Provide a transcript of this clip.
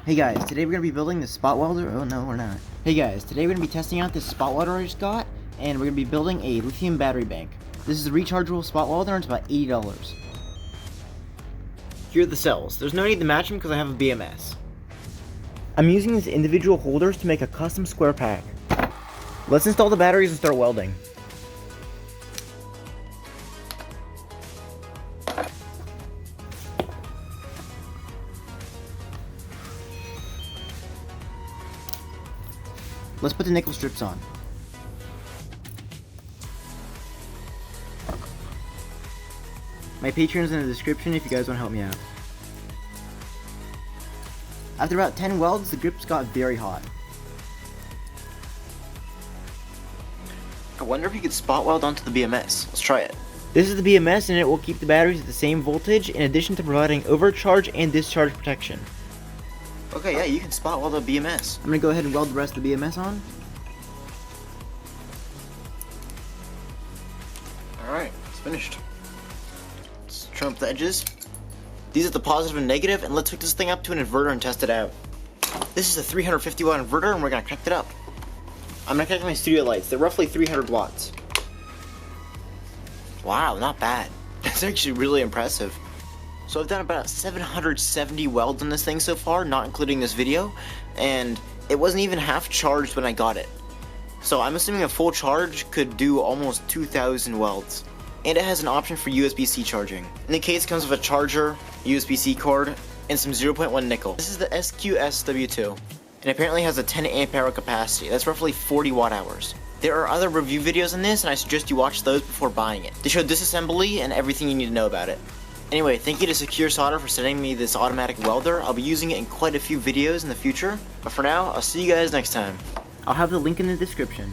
Hey guys, today we're going to be building this spot welder. Oh no, we're not. Hey guys, today we're going to be testing out this spot welder I just got, and we're going to be building a lithium battery bank. This is a rechargeable spot welder, and it's about $80. Here are the cells. There's no need to match them because I have a BMS. I'm using these individual holders to make a custom square pack. Let's install the batteries and start welding. Let's put the nickel strips on. My Patreon's in the description if you guys want to help me out. After about 10 welds, the grips got very hot. I wonder if you could spot weld onto the BMS. Let's try it. This is the BMS, and it will keep the batteries at the same voltage in addition to providing overcharge and discharge protection. Okay, yeah, you can spot weld a BMS. I'm going to go ahead and weld the rest of the BMS on. Alright, it's finished. Let's trim up the edges. These are the positive and negative, and let's hook this thing up to an inverter and test it out. This is a 350 watt inverter, and we're going to connect it up. I'm going to connect my studio lights. They're roughly 300 watts. Wow, not bad. That's actually really impressive. So I've done about 770 welds on this thing so far, not including this video, and it wasn't even half charged when I got it. So I'm assuming a full charge could do almost 2,000 welds. And it has an option for USB-C charging. In the case, it comes with a charger, USB-C cord, and some 0.1 nickel. This is the SQSW2, and apparently has a 10 amp hour capacity. That's roughly 40 watt hours. There are other review videos on this, and I suggest you watch those before buying it. They show disassembly and everything you need to know about it. Anyway, thank you to Secure Solder for sending me this automatic welder. I'll be using it in quite a few videos in the future. But for now, I'll see you guys next time. I'll have the link in the description.